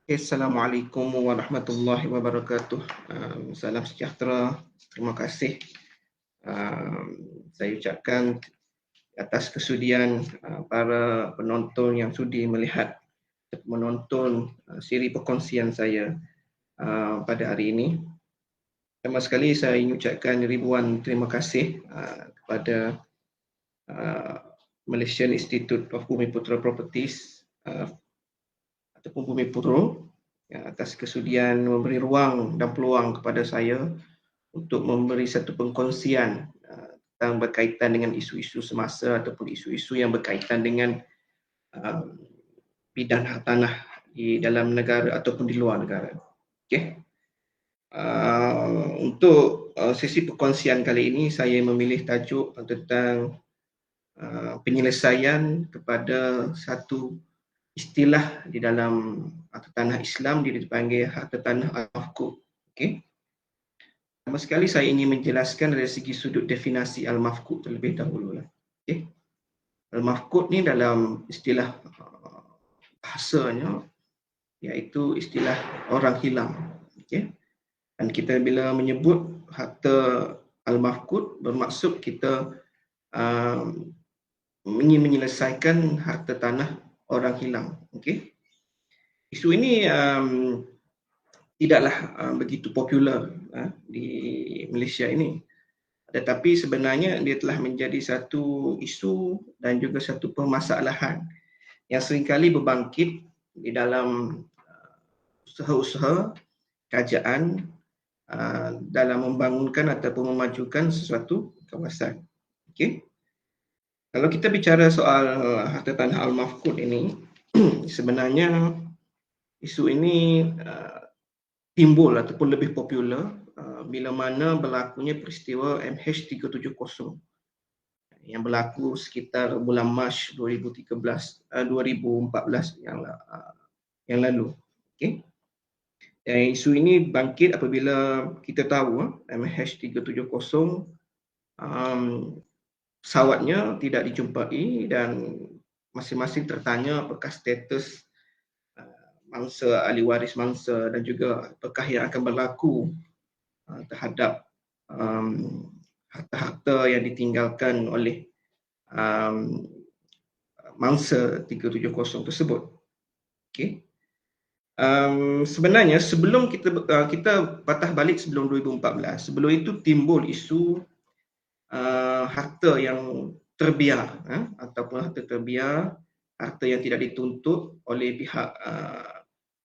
Assalamualaikum warahmatullahi wabarakatuh. Salam sejahtera. Terima kasih saya ucapkan atas kesudian para penonton yang sudi melihat menonton siri perkongsian saya pada hari ini. Pertama sekali saya ingin ucapkan ribuan terima kasih kepada uh, Malaysian Institute of Bumiputera Properties ataupun Bumiputera atas kesudian memberi ruang dan peluang kepada saya untuk memberi satu pengkongsian tentang berkaitan dengan isu-isu semasa ataupun isu-isu yang berkaitan dengan uh, bidang hartanah di dalam negara ataupun di luar negara. Okey. Untuk sesi perkongsian kali ini saya memilih tajuk tentang penyelesaian kepada satu istilah di dalam harta tanah Islam dipanggil harta tanah al-mafqud. Okey. Pertama sekali saya ingin menjelaskan dari segi sudut definisi al-mafqud terlebih dahulu. Okay. Al-mafqud ni dalam istilah bahasanya iaitu istilah orang hilang. Okay. Dan kita bila menyebut harta al-mafqud bermaksud kita ingin menyelesaikan harta tanah orang hilang. Okay. Isu ini tidaklah begitu popular di Malaysia ini. Tetapi sebenarnya dia telah menjadi satu isu dan juga satu permasalahan yang seringkali berbangkit di dalam usaha-usaha kerajaan dalam membangunkan ataupun memajukan sesuatu kawasan. Okay. Kalau kita bicara soal harta tanah al-mafqud ini, sebenarnya isu ini timbul ataupun lebih popular bila mana berlakunya peristiwa MH370 yang berlaku sekitar bulan Mac 2014 yang lalu. Okey. Isu ini bangkit apabila kita tahu MH370 pesawatnya tidak dijumpai dan masing-masing tertanya apakah status mangsa, ahli waris mangsa dan juga apakah yang akan berlaku terhadap harta-harta yang ditinggalkan oleh mangsa 370 tersebut. Okay. Sebenarnya sebelum kita patah balik sebelum 2014, sebelum itu timbul isu harta yang terbiar ataupun harta terbiar, harta yang tidak dituntut oleh pihak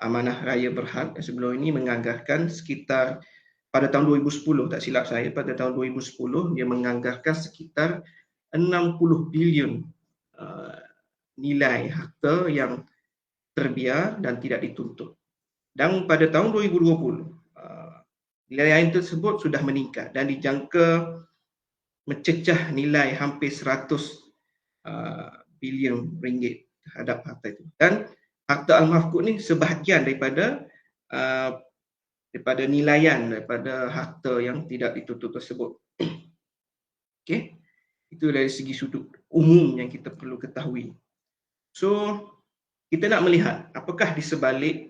Amanah Raya Berhad sebelum ini menganggarkan sekitar pada tahun 2010, tak silap saya, pada tahun 2010 dia menganggarkan sekitar 60 bilion nilai harta yang terbiar dan tidak dituntut. Dan pada tahun 2020, nilai tersebut sudah meningkat dan dijangka mencecah nilai hampir 100 bilion ringgit terhadap harta itu. Dan harta al-mafqud ni sebahagian daripada nilaian daripada harta yang tidak dituntut tersebut. Okey. Itu dari segi sudut umum yang kita perlu ketahui. So, kita nak melihat apakah di sebalik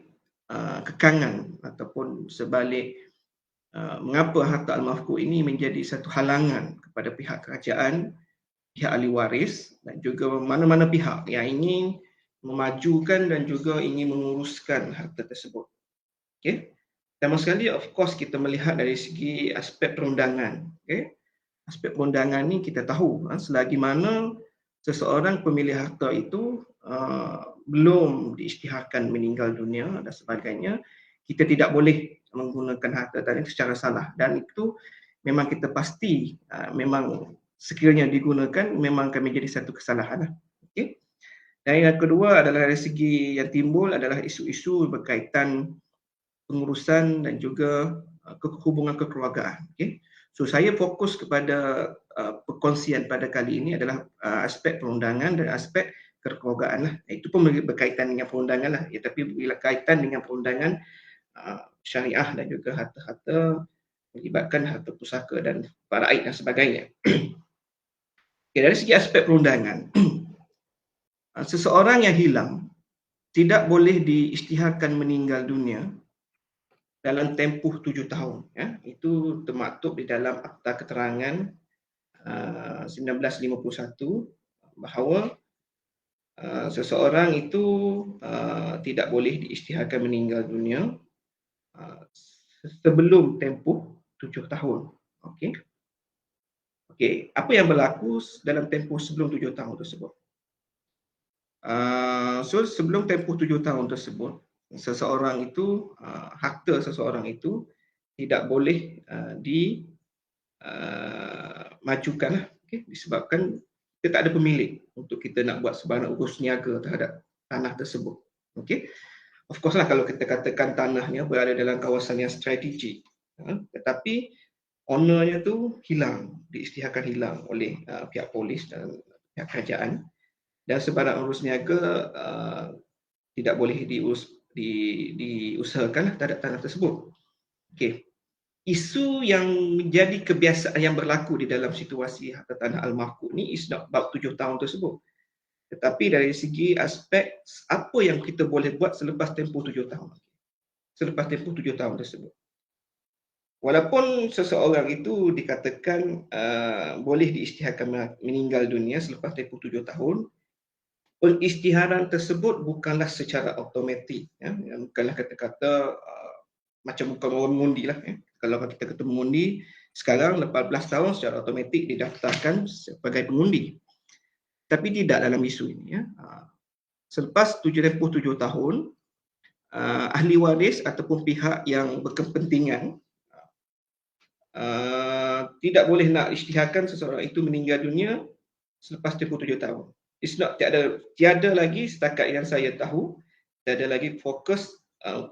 kekangan ataupun sebalik mengapa harta al-mafqud ini menjadi satu halangan kepada pihak kerajaan, pihak ahli waris dan juga mana-mana pihak yang ingin memajukan dan juga ingin menguruskan harta tersebut. Okey. Pertama sekali, of course, kita melihat dari segi aspek perundangan. Okay? Aspek perundangan ni kita tahu selagi mana seseorang pemilik harta itu belum diisytiharkan meninggal dunia dan sebagainya, kita tidak boleh menggunakan harta tadi secara salah. Dan itu memang kita pasti memang sekiranya digunakan memang akan menjadi satu kesalahan. Okay? Dan yang kedua adalah dari segi yang timbul adalah isu-isu berkaitan pengurusan dan juga hubungan kekeluargaan. Okay? So saya fokus kepada perkongsian pada kali ini adalah aspek perundangan dan aspek kekeluargaan lah. Itu pun berkaitan dengan perundangan lah. Ya, tapi bila kaitan dengan perundangan syariah dan juga harta-harta melibatkan harta pusaka dan faraid dan sebagainya. Okay, dari segi aspek perundangan, seseorang yang hilang tidak boleh diisytiharkan meninggal dunia dalam tempoh 7 tahun. Ya. Itu termaktub di dalam Akta Keterangan 1951 bahawa seseorang itu tidak boleh diisytiharkan meninggal dunia sebelum tempoh 7 tahun. Okey. Okey, apa yang berlaku dalam tempoh sebelum 7 tahun tersebut? So sebelum tempoh 7 tahun tersebut, seseorang itu harta seseorang itu tidak boleh dimajukan, okay? Disebabkan kita tak ada pemilik untuk kita nak buat sebarang urus niaga terhadap tanah tersebut. Okay? Of course lah kalau kita katakan tanahnya berada dalam kawasan yang strategik, tetapi ownernya tu hilang, diisytiharkan hilang oleh pihak polis dan pihak kerajaan, dan sebarang urus niaga tidak boleh diusahakan terhadap tanah tersebut. Okay. Isu yang menjadi kebiasaan yang berlaku di dalam situasi harta tanah almahkuk ni is not about 7 tahun tersebut. Tetapi dari segi aspek apa yang kita boleh buat selepas tempoh 7 tahun. Selepas tempoh 7 tahun tersebut. Walaupun seseorang itu dikatakan boleh diisytiharkan meninggal dunia selepas tempoh 7 tahun, pengisytiharan tersebut bukanlah secara automatik, ya. Bukanlah kata-kata macam bukan orang mengundi lah. Ya. Kalau kita kata mengundi, sekarang 18 tahun secara automatik didaftarkan sebagai pengundi. Tapi tidak dalam isu ini. Ya. Selepas 7 tahun, ahli waris ataupun pihak yang berkepentingan tidak boleh nak isytiharkan seseorang itu meninggal dunia selepas 27 tahun. Tiada lagi setakat yang saya tahu, tiada lagi fokus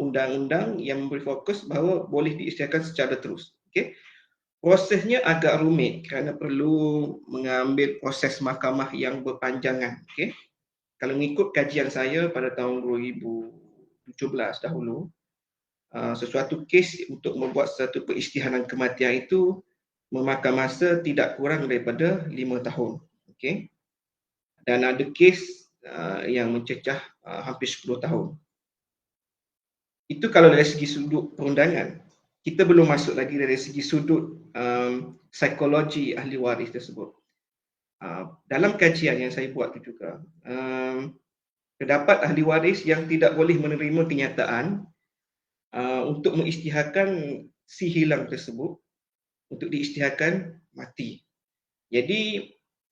undang-undang yang memberi fokus bahawa boleh diisytiharkan secara terus. Okay? Prosesnya agak rumit kerana perlu mengambil proses mahkamah yang berpanjangan. Okay? Kalau mengikut kajian saya pada tahun 2017 dahulu, sesuatu kes untuk membuat satu perisytiharan kematian itu memakan masa tidak kurang daripada 5 tahun. Okay? Dan ada kes yang mencecah hampir 10 tahun. Itu kalau dari segi sudut perundangan. Kita belum masuk lagi dari segi sudut psikologi ahli waris tersebut. Dalam kajian yang saya buat itu juga, terdapat ahli waris yang tidak boleh menerima kenyataan untuk mengisytiharkan si hilang tersebut untuk diisytiharkan mati. Jadi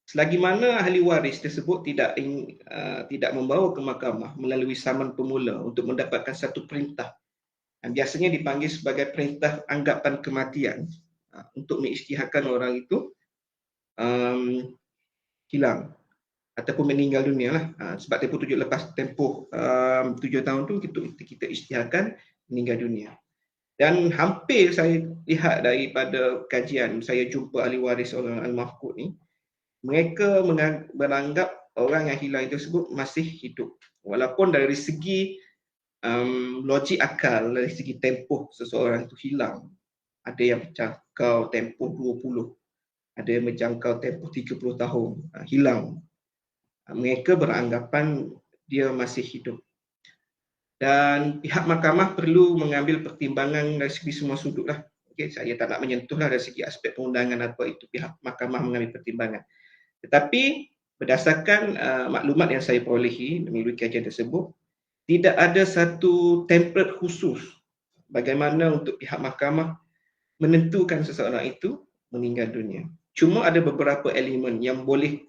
selagi mana ahli waris tersebut tidak membawa ke mahkamah melalui saman pemula untuk mendapatkan satu perintah, biasanya dipanggil sebagai perintah anggapan kematian, untuk mengisytiharkan orang itu hilang ataupun meninggal dunia lah. Sebab lepas tempoh 7 tahun tu kita isytiharkan meninggal dunia. Dan hampir saya lihat daripada kajian, saya jumpa ahli waris orang almahkuk ni, mereka menganggap orang yang hilang tersebut masih hidup. Walaupun dari segi logik akal, dari segi tempoh seseorang itu hilang, ada yang menjangkau tempoh 20, ada yang menjangkau tempoh 30 tahun hilang. Mereka beranggapan dia masih hidup. Dan pihak mahkamah perlu mengambil pertimbangan dari segi semua sudut lah. Okay, saya tak nak menyentuh lah dari segi aspek perundangan apa itu pihak mahkamah mengambil pertimbangan. Tetapi berdasarkan maklumat yang saya perolehi melalui kajian tersebut, tidak ada satu template khusus bagaimana untuk pihak mahkamah menentukan seseorang itu meninggal dunia. Cuma ada beberapa elemen yang boleh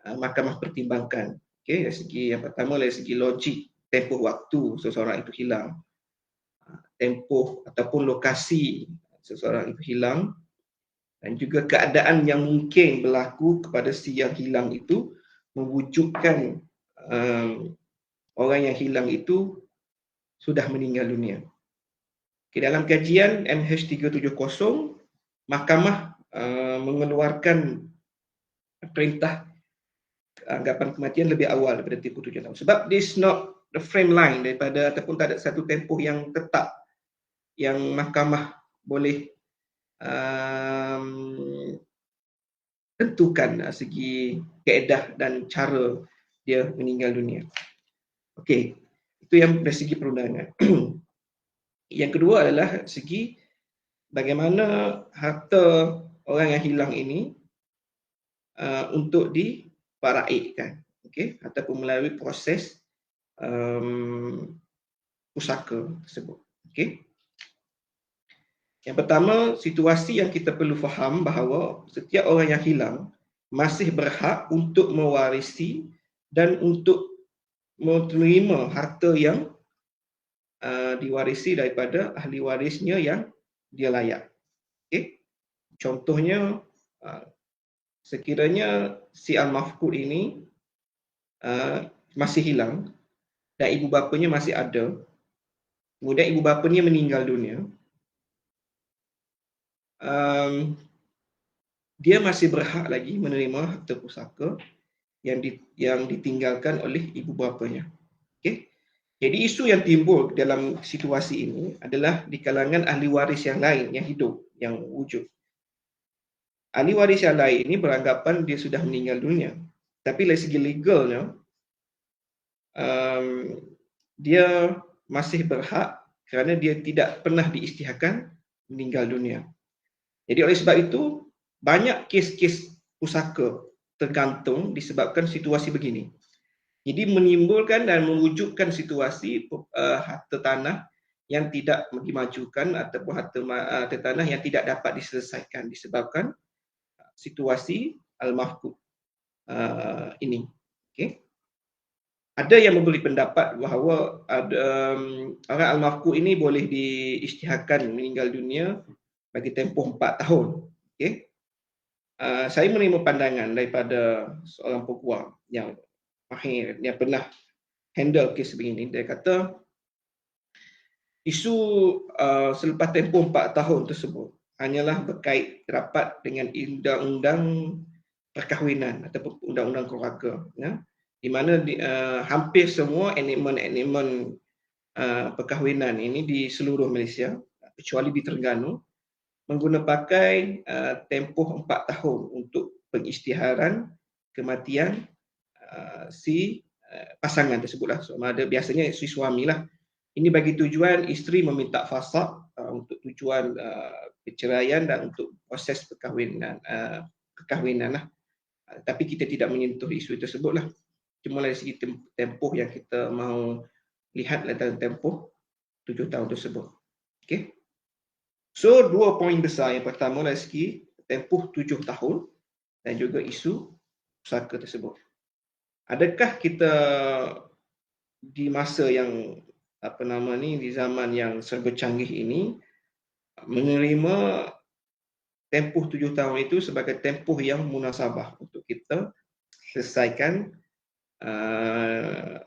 mahkamah pertimbangkan. Okay, dari segi yang pertama dari segi logik, tempoh waktu seseorang itu hilang, tempoh ataupun lokasi seseorang itu hilang, dan juga keadaan yang mungkin berlaku kepada si yang hilang itu mewujudkan orang yang hilang itu sudah meninggal dunia. Okay, dalam kajian MH370, mahkamah mengeluarkan perintah anggapan kematian lebih awal daripada tempoh 7 tahun. Sebab this not the frame line daripada ataupun tak ada satu tempoh yang tetap yang mahkamah boleh tentukan segi kaedah dan cara dia meninggal dunia. Okey. Itu yang dari segi perundangan. Yang kedua adalah segi bagaimana harta orang yang hilang ini untuk diparaikkan, ataupun melalui proses pusaka tersebut. Yang pertama, situasi yang kita perlu faham bahawa setiap orang yang hilang masih berhak untuk mewarisi dan untuk menerima harta yang diwarisi daripada ahli warisnya yang dia layak. Contohnya, sekiranya si al-mafqud ini masih hilang dan ibu bapanya masih ada, kemudian ibu bapanya meninggal dunia, dia masih berhak lagi menerima harta pusaka yang ditinggalkan oleh ibu bapanya. Jadi isu yang timbul dalam situasi ini adalah di kalangan ahli waris yang lain, yang hidup, yang wujud. Ahli waris yang lain ini beranggapan dia sudah meninggal dunia. Tapi dari segi legalnya, dia masih berhak kerana dia tidak pernah diisytiharkan meninggal dunia. Jadi oleh sebab itu, banyak kes-kes pusaka tergantung disebabkan situasi begini. Jadi menimbulkan dan mewujudkan situasi harta tanah yang tidak dimajukan ataupun harta tanah yang tidak dapat diselesaikan disebabkan situasi al-mafqud ini. Ada yang memberi pendapat bahawa orang al-mafqud ini boleh diisytiharkan meninggal dunia bagi tempoh 4 tahun. Saya menerima pandangan daripada seorang peguam yang mahir, yang pernah handle kes begini. Dia kata isu selepas tempoh 4 tahun tersebut hanyalah berkait rapat dengan undang-undang perkahwinan ataupun undang-undang keluarga, di mana hampir semua enemen-enemen perkahwinan ini di seluruh Malaysia, kecuali di Terengganu, menggunakan tempoh 4 tahun untuk pengisytiharan kematian si pasangan tersebutlah. So, ada biasanya si suami lah. Ini bagi tujuan isteri meminta fasakh untuk tujuan perceraian dan untuk proses perkahwinan lah. Tapi kita tidak menyentuh isu tersebut lah. Cuma dari segi tempoh yang kita mahu lihat dalam tempoh 7 tahun tersebut. So, 2 poin besar. Yang pertama dari segi tempoh 7 tahun dan juga isu pusaka tersebut. Adakah kita di masa yang di zaman yang serba canggih ini menerima tempoh 7 tahun itu sebagai tempoh yang munasabah untuk kita selesaikan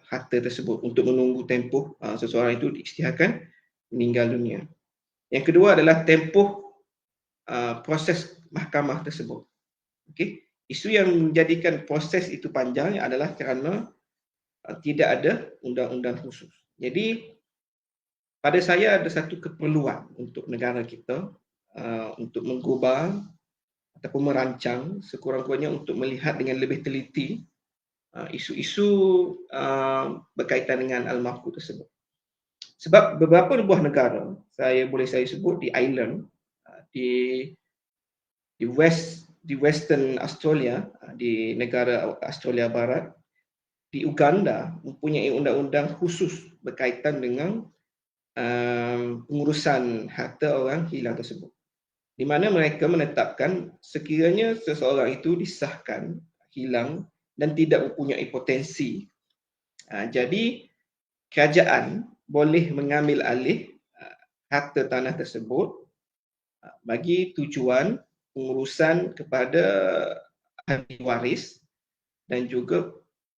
harta tersebut, untuk menunggu tempoh seseorang itu diisytiharkan meninggal dunia. Yang kedua adalah tempoh proses mahkamah tersebut. Isu yang menjadikan proses itu panjang adalah kerana tidak ada undang-undang khusus. Jadi pada saya ada satu keperluan untuk negara kita untuk menggubal ataupun merancang sekurang-kurangnya untuk melihat dengan lebih teliti isu-isu berkaitan dengan al-mafqud tersebut. Sebab beberapa buah negara, saya sebut di Ireland, di Western Australia, di negara Australia Barat, di Uganda mempunyai undang-undang khusus berkaitan dengan pengurusan harta orang hilang tersebut. Di mana mereka menetapkan sekiranya seseorang itu disahkan hilang dan tidak mempunyai potensi, jadi kerajaan boleh mengambil alih harta tanah tersebut bagi tujuan pengurusan kepada ahli waris dan juga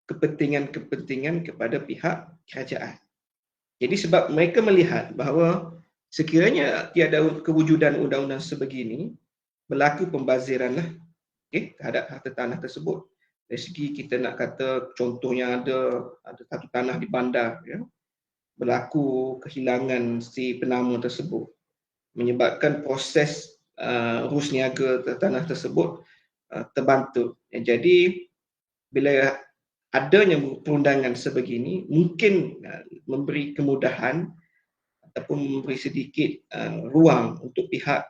kepentingan-kepentingan kepada pihak kerajaan. Jadi sebab mereka melihat bahawa sekiranya tiada kewujudan undang-undang sebegini, berlaku pembaziranlah terhadap harta tanah tersebut. Dari segi kita nak kata contohnya ada satu tanah di bandar, berlaku kehilangan si penama tersebut, menyebabkan proses urus niaga tanah tersebut terbantu. Jadi bila adanya perundangan sebegini mungkin memberi kemudahan ataupun memberi sedikit ruang untuk pihak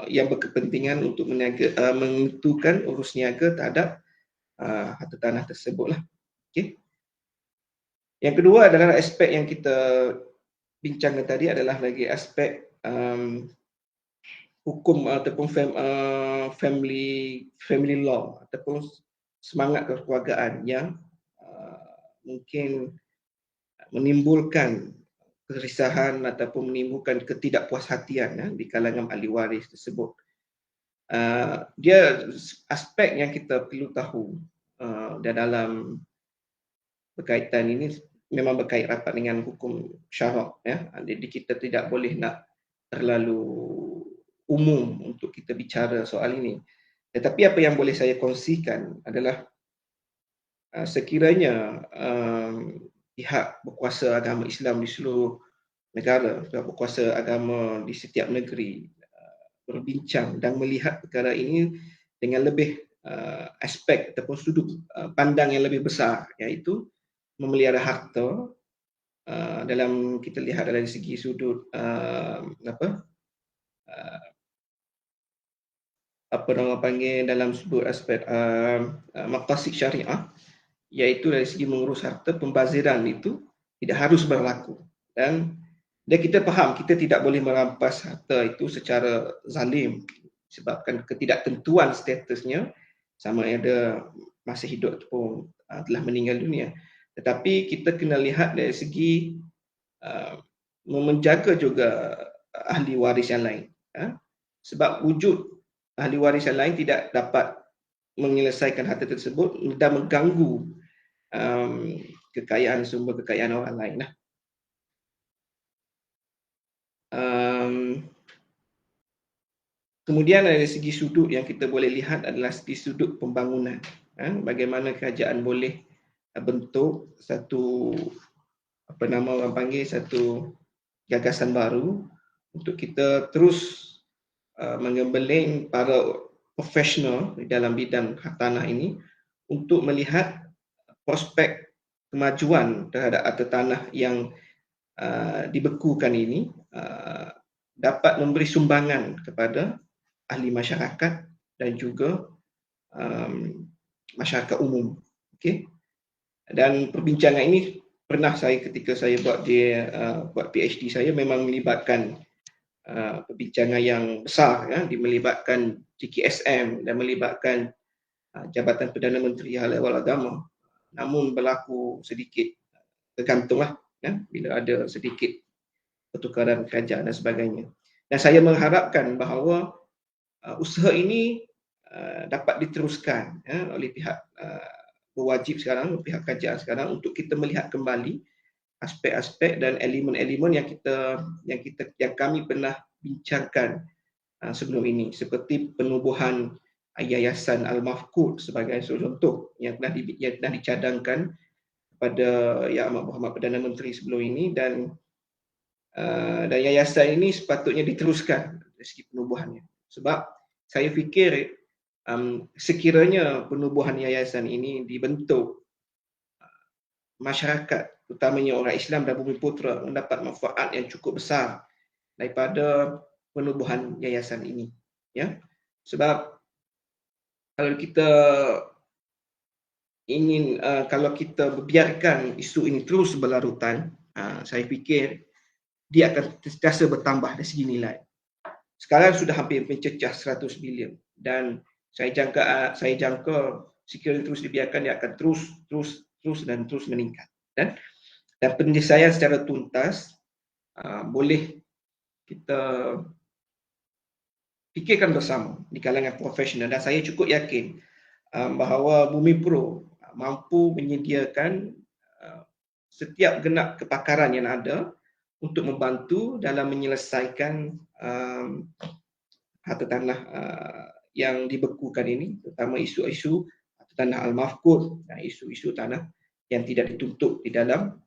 yang berkepentingan untuk menentukan urus niaga terhadap harta tanah tersebut lah. Okay. Yang kedua adalah aspek yang kita bincangkan tadi adalah lagi aspek hukum ataupun family law ataupun semangat kekeluargaan yang mungkin menimbulkan kegelisahan ataupun menimbulkan ketidakpuashatian di kalangan ahli waris tersebut. Dia aspek yang kita perlu tahu dalam berkaitan ini memang berkait rapat dengan hukum syarak, ya. Jadi kita tidak boleh nak terlalu umum untuk kita bicara soal ini. Tetapi apa yang boleh saya kongsikan adalah sekiranya pihak berkuasa agama Islam di seluruh negara, pihak berkuasa agama di setiap negeri berbincang dan melihat perkara ini dengan lebih aspek ataupun sudut pandang yang lebih besar, iaitu memelihara harta dalam kita lihat dari segi sudut apa nama panggil dalam sudut aspek maqasid syariah, iaitu dari segi mengurus harta, pembaziran itu tidak harus berlaku. Dan kita faham kita tidak boleh merampas harta itu secara zalim sebabkan ketidaktentuan statusnya sama ada masih hidup ataupun telah meninggal dunia. Tetapi kita kena lihat dari segi menjaga juga ahli waris yang lain. Sebab wujud ahli waris yang lain tidak dapat menyelesaikan harta tersebut dan mengganggu kekayaan, sumber kekayaan orang lain. Kemudian dari segi sudut yang kita boleh lihat adalah segi sudut pembangunan. Bagaimana kerajaan boleh bentuk satu orang panggil satu gagasan baru untuk kita terus mengembeling para profesional di dalam bidang tanah ini untuk melihat prospek kemajuan terhadap harta tanah yang dibekukan ini dapat memberi sumbangan kepada ahli masyarakat dan juga masyarakat umum. Okay? Dan perbincangan ini pernah saya ketika saya buat PhD saya memang melibatkan perbincangan yang besar, melibatkan JKSM dan melibatkan Jabatan Perdana Menteri Hal Ehwal Agama. Namun berlaku sedikit tergantunglah bila ada sedikit pertukaran kerajaan dan sebagainya. Dan saya mengharapkan bahawa usaha ini dapat diteruskan oleh pihak berwajib sekarang, pihak kerajaan sekarang, untuk kita melihat kembali aspek-aspek dan elemen-elemen yang kami pernah bincangkan sebelum ini, seperti penubuhan Yayasan Al-Mafqud sebagai contoh yang telah dicadangkan kepada Yang Amat Berhormat Perdana Menteri sebelum ini, dan yayasan ini sepatutnya diteruskan dari segi penubuhannya. Sebab saya fikir sekiranya penubuhan yayasan ini dibentuk, masyarakat, utamanya orang Islam dan Bumiputera, mendapat manfaat yang cukup besar daripada penubuhan yayasan ini. Sebab kalau kita kalau kita biarkan isu ini terus berlarutan, saya fikir dia akan sentiasa bertambah dari segi nilai. Sekarang sudah hampir mencecah 100 bilion dan saya jangka sekiranya terus dibiarkan dia akan terus meningkat. Dan penyelesaian secara tuntas boleh kita fikirkan bersama di kalangan profesional, dan saya cukup yakin bahawa Bumipro mampu menyediakan setiap genap kepakaran yang ada untuk membantu dalam menyelesaikan harta tanah yang dibekukan ini, terutama isu-isu harta tanah Al-Mafqud dan isu-isu tanah yang tidak dituntut di dalam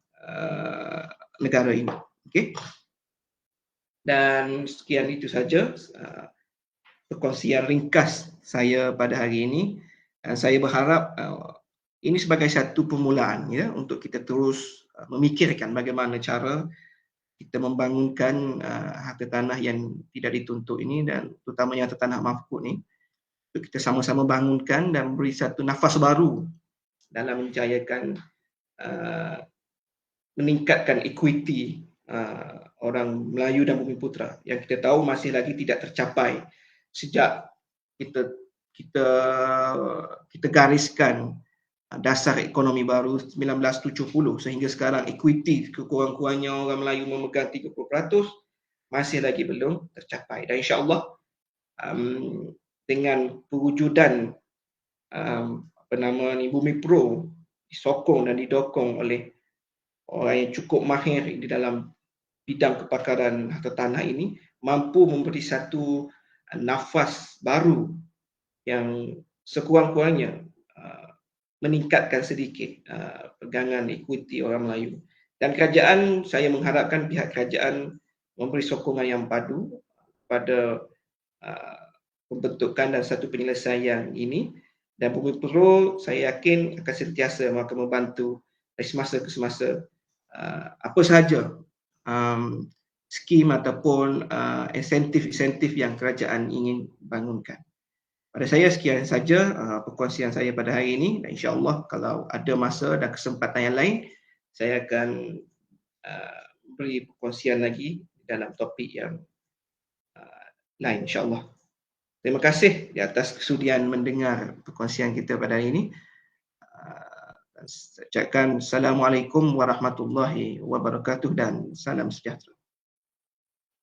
negara ini. Okay? Dan sekian itu saja perkongsian ringkas saya pada hari ini. Saya berharap ini sebagai satu permulaan ya untuk kita terus memikirkan bagaimana cara kita membangunkan harta tanah yang tidak dituntut ini, dan terutamanya harta tanah mafkuk ni, untuk kita sama-sama bangunkan dan beri satu nafas baru dalam menjayakan meningkatkan equity orang Melayu dan Bumiputera yang kita tahu masih lagi tidak tercapai sejak kita gariskan dasar ekonomi baru 1970 sehingga sekarang equity kekurang-kurangnya orang Melayu memegang 30% masih lagi belum tercapai. Dan insya-Allah dengan perwujudan Bumipro disokong dan didokong oleh orang yang cukup mahir di dalam bidang kepakaran harta tanah ini, mampu memberi satu nafas baru yang sekurang-kurangnya meningkatkan sedikit pegangan equity orang Melayu. Dan kerajaan, saya mengharapkan pihak kerajaan memberi sokongan yang padu pada pembentukan dan satu penyelesaian ini. Dan Bumipro saya yakin akan sentiasa akan membantu dari semasa ke semasa apa sahaja skim ataupun insentif-insentif yang kerajaan ingin bangunkan. Pada saya sekian saja perkongsian saya pada hari ini, dan insya-Allah kalau ada masa dan kesempatan yang lain saya akan beri perkongsian lagi dalam topik yang lain insya-Allah. Terima kasih di atas kesudian mendengar perkongsian kita pada hari ini. Saya ucapkan Assalamualaikum warahmatullahi wabarakatuh dan salam sejahtera.